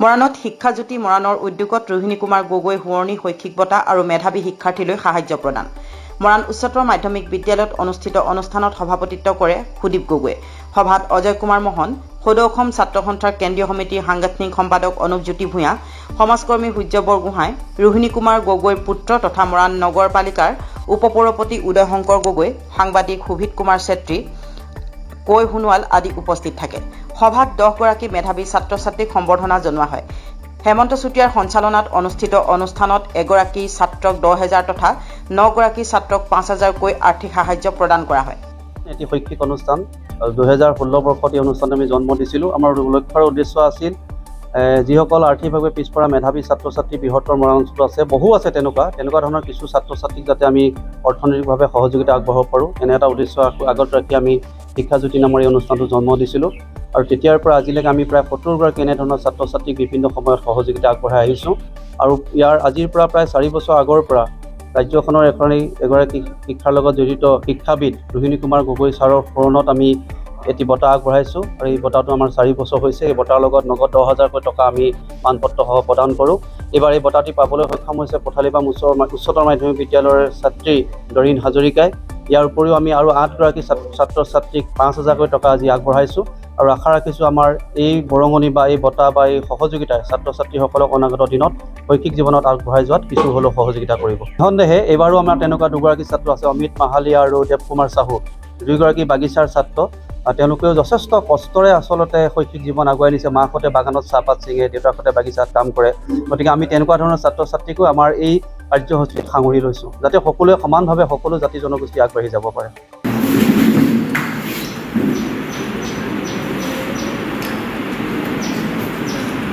মৰাণত শিক্ষাজ্যোতি মৰাণৰ উদ্যোগত ৰোহিণী কুমাৰ গগৈ শুৱনি শৈক্ষিক বঁটা আৰু মেধাৱী শিক্ষাৰ্থীলৈ সাহায্য প্ৰদান। মৰাণ উচ্চতৰ মাধ্যমিক বিদ্যালয়ত অনুষ্ঠিত অনুষ্ঠানত সভাপতিত্ব কৰে সুদীপ গগৈয়ে। সভাত অজয় কুমাৰ মোহন, সদৌ অসম ছাত্ৰ সন্থাৰ কেন্দ্ৰীয় সমিতিৰ সাংগঠনিক সম্পাদক অনুপজ্যোতি ভূঞা, সমাজকৰ্মী সূৰ্য বৰগোহাঁই, ৰোহিণী কুমাৰ গগৈৰ পুত্ৰ তথা মৰাণ নগৰপালিকাৰ উপপৌৰপতি উদয় শংকৰ গগৈ, সাংবাদিক সুভিত কুমাৰ ছেত্ৰী, কৈ সোণোৱাল আদি উপস্থিত থাকে। সভাত 10 গৰাকী মেধাৱী ছাত্ৰ ছাত্ৰীক সম্বৰ্ধনা জনোৱা হয়। হেমন্ত চুতীয়াৰ সঞ্চালনাত অনুষ্ঠিত অনুষ্ঠানত এগৰাকী ছাত্ৰক 10,000 তথা 9 গৰাকী ছাত্ৰক 5,000কৈ আৰ্থিক সাহায্য প্ৰদান কৰা হয়। এটি শৈক্ষিক অনুষ্ঠান 2016 বৰ্ষত এই অনুষ্ঠানত আমি জন্ম দিছিলোঁ। আমাৰ লক্ষ্য আৰু উদ্দেশ্য আছিল যিসকল আৰ্থিকভাৱে পিছপৰা মেধাৱী ছাত্ৰ ছাত্ৰী বৃহত্তৰ মৰাণ অঞ্চলত আছে, বহু আছে তেনেকুৱা ধৰণৰ কিছু ছাত্ৰ ছাত্ৰীক যাতে আমি অৰ্থনৈতিকভাৱে সহযোগিতা আগবঢ়াব পাৰোঁ, এনে এটা উদ্দেশ্য আগত ৰাখি আমি শিক্ষাজ্যোতি নামৰ এই অনুষ্ঠানটো জন্ম দিছিলোঁ। আৰু তেতিয়াৰ পৰা আজিলৈকে আমি প্ৰায় 70 গৰাকী এনেধৰণৰ ছাত্ৰ ছাত্ৰীক বিভিন্ন সময়ত সহযোগিতা আগবঢ়াই আহিছোঁ। আৰু ইয়াৰ আজিৰ পৰা প্ৰায় 4 বছৰ আগৰ পৰা ৰাজ্যখনৰ এগৰাকী শিক্ষাৰ লগত জড়িত শিক্ষাবিদ ৰোহিণী কুমাৰ গগৈ ছাৰৰ স্মৰণত আমি এটি বঁটা আগবঢ়াইছোঁ। আৰু এই বঁটাটো আমাৰ 4 বছৰ হৈছে। এই বঁটাৰ লগত নগদ 10,000কৈ টকা আমি মানপত্ৰসহ প্ৰদান কৰোঁ। এইবাৰ এই বঁটাটি পাবলৈ সক্ষম হৈছে পথালিবাম উচ্চতৰ মাধ্যমিক বিদ্যালয়ৰ ছাত্ৰী ডৰিন হাজৰিকাই। ইয়াৰ উপৰিও আমি আৰু 8 গৰাকী ছাত্ৰ ছাত্ৰীক 5,000কৈ টকা আজি আগবঢ়াইছোঁ। আৰু আশা ৰাখিছোঁ আমাৰ এই বৰঙণি বা এই বঁটা বা এই সহযোগিতাই ছাত্ৰ ছাত্ৰীসকলক অনাগত দিনত শৈক্ষিক জীৱনত আগবঢ়াই যোৱাত কিছু হ'লেও সহযোগিতা কৰিব। সন্দেহে এইবাৰো আমাৰ তেনেকুৱা 2 গৰাকী ছাত্ৰ আছে, অমিত মাহালী আৰু দেৱ কুমাৰ চাহু, 2 গৰাকী বাগিচাৰ ছাত্ৰ। তেওঁলোকেও যথেষ্ট কষ্টৰে আচলতে শৈক্ষিক জীৱন আগুৱাই নিছে। মাকহঁতে বাগানত চাহপাত ছিঙে, দেউতাকহঁতে বাগিচাত কাম কৰে। গতিকে আমি তেনেকুৱা ধৰণৰ ছাত্ৰ ছাত্ৰীকো আমাৰ এই কাৰ্যসূচীত সাঙুৰি লৈছোঁ, যাতে সকলোৱে সমানভাৱে সকলো জাতি জনগোষ্ঠী আগবাঢ়ি যাব পাৰে।